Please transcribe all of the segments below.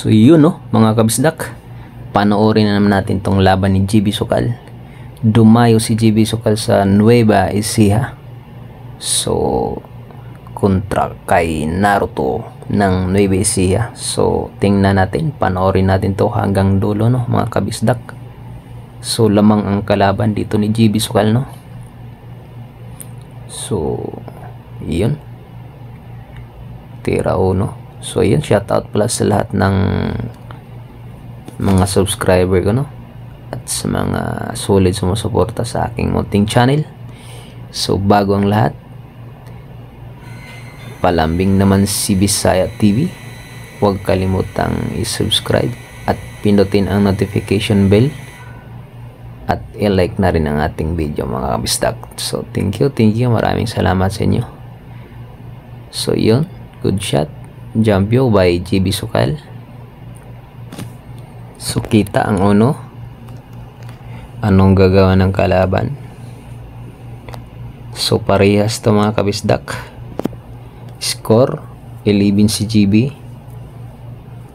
So yun no, mga kabisdak, panoorin na naman natin tong laban ni GB Sukal. Dumayo si GB Sukal sa Nueva Ecija. So kontra kay Naruto ng Nueva Ecija. So tingnan natin, panoorin natin to hanggang dulo no, mga kabisdak. So lamang ang kalaban dito ni GB Sukal no. So yun, tira uno. So yun, shoutout pala sa lahat ng mga subscriber ko no, at sa mga solid sumusuporta sa aking munting channel. So bago ang lahat, palambing naman si Bisaya TV, huwag kalimutang i-subscribe at pindutin ang notification bell at i-like na rin ang ating video mga kabisdak. So thank you, maraming salamat sa inyo. So yun, good shot, Jampyo by GB Sukal. So kita ang uno, anong gagawa ng kalaban. So parehas to mga kabisdak. Score 11 si GB,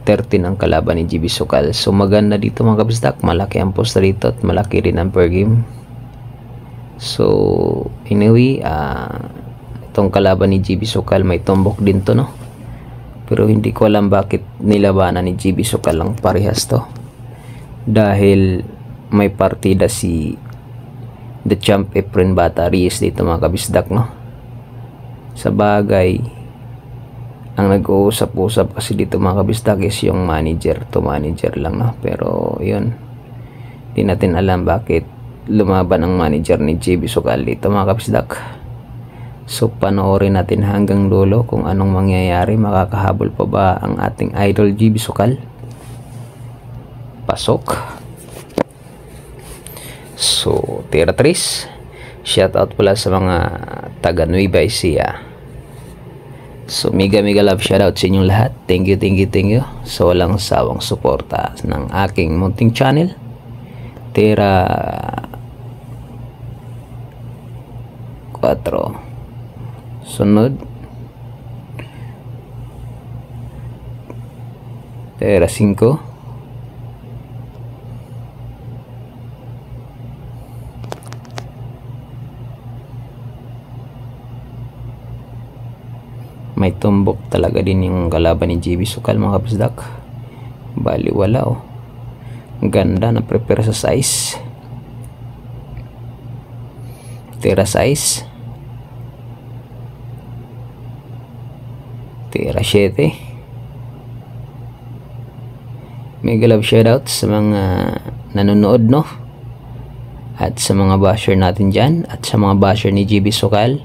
13 ang kalaban ni GB Sukal. So maganda dito mga kabisdak, malaki ang post dito at malaki rin ang per game. So anyway, itong kalaban ni GB Sukal may tumbok din to no, pero hindi ko alam bakit nilabanan ni GB Sukal lang parehas to, dahil may partida si The Champ Efren Bataries dito mga kabisdak no. Sa bagay, ang nag-uusap-usap kasi dito mga kabisdak is yung manager to manager lang no, pero yun, hindi natin alam bakit lumaban ang manager ni GB Sukal dito mga kabisdak. So panoorin natin hanggang dulo kung anong mangyayari, makakahabol pa ba ang ating idol GB Sukal. Pasok. So tira 3, shoutout pala sa mga taga Nueva Ecija. So mega love shoutout sa inyong lahat. Thank you. So walang sawang suporta ng aking munting channel. Tira 4. Sunod, tira 5. May tumbok talaga din yung kalaban ni GB Sukal mga kabisdak. Bali wala oh. Ganda na prepare sa size. Tira size. Tira 7. Mega love shoutout sa mga nanonood no, at sa mga basher natin dyan, at sa mga basher ni GB Sukal.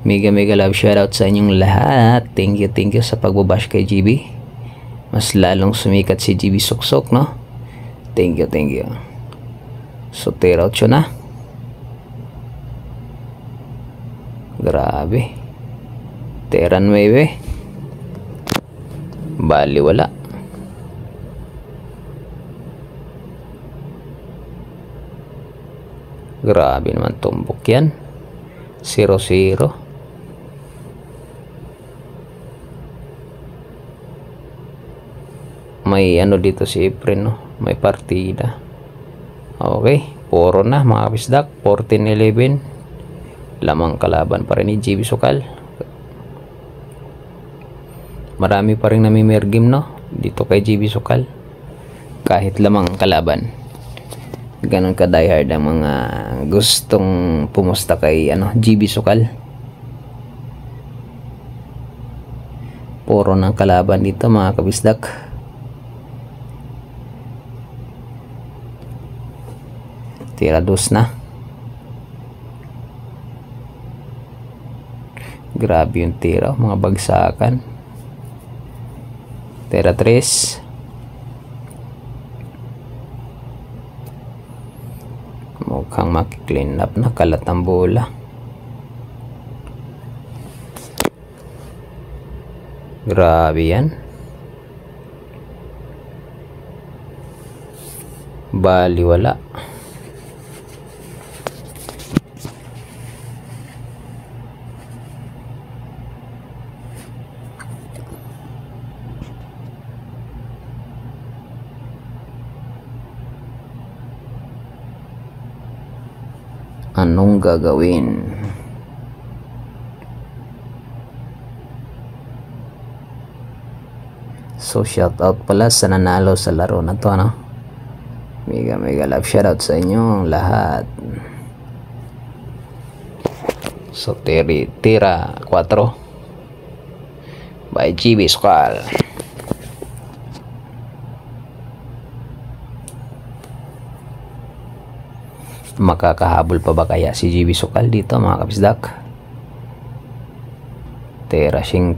Mega love shoutout sa inyong lahat. Thank you sa pagbabash kay GB. Mas lalong sumikat si GB Suksok no. Thank you. So tira 8 na. Grabe. Tira 9. Bali wala. Grabe naman tumbok yan. 0-0. May ano dito si Efren no, may partida. Okay, puro na mga kabisdak. 14-11. Lamang kalaban pa rin ni GB Sukal. Marami pa rin nami-mergame no dito kay GB Sukal, kahit lamang kalaban. Ganon ka diehard ang mga gustong pumusta kay GB Sukal. Puro ng kalaban dito mga kabisdak. Tira 2 na. Grabe yung tira, mga bagsakan. Tira 3. Mukhang maki-clean up na, kalat ang bola. Grabe yan. Bali wala. Anong gagawin? So shout out pala sa nanalo sa laro na to, no? Mega love shoutout sa inyo lahat. So tira 4 by GB Sukal. Makakahabol pa ba kaya si GB Sukal dito, mga kabisdak? Tira 5.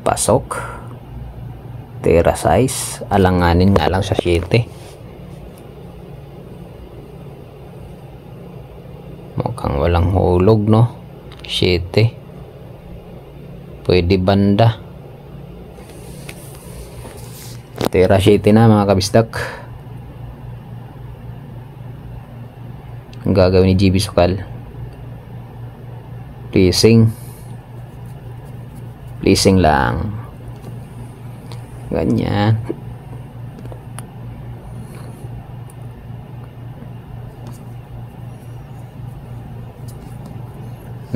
Pasok. Tira 6. Alanganin nga lang sa 7. Mukhang walang hulog, no? 7. Pwede banda. Tira 7 na, mga kabisdak. Ang gagawin ni GB Sukal, pleasing lang, ganyan.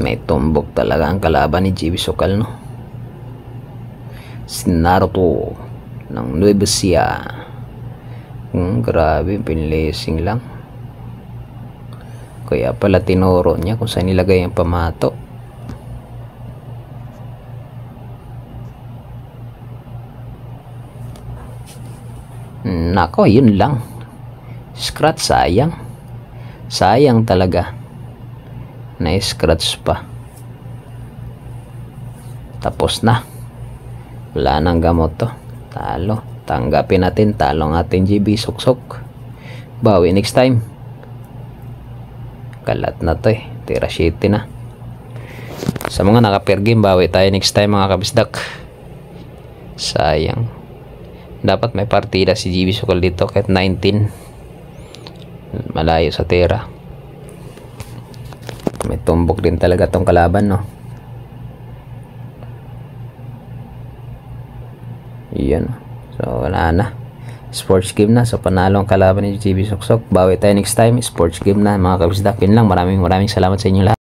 May tumbok talaga ang kalaban ni GB Sukal, no? Si Naruto ng Nueva Ecija. Grabe, pinlesing lang. Kaya pala tinuro niya kung saan nilagay ang pamato. Nako, yun lang. Scratch, sayang talaga na scratch pa. Tapos na, wala nang gamot to. Talo, tanggapin natin, talo ng ating GB Suksok. Bawi next time. Kalat na to eh, tira 7 na. Sa mga naka-pair game, bawi tayo next time, mga kabisdak. Sayang. Dapat may partida si GB Sukal dito kahit 19. Malayo sa tira. May tumbok din talaga tong kalaban, no? Yan. So wala na. Sports game na. So panalo ang kalaban ni GB Suksok. Bawi tayo next time. Sports game na, mga kabisdak. Yun lang. Maraming salamat sa inyo lahat.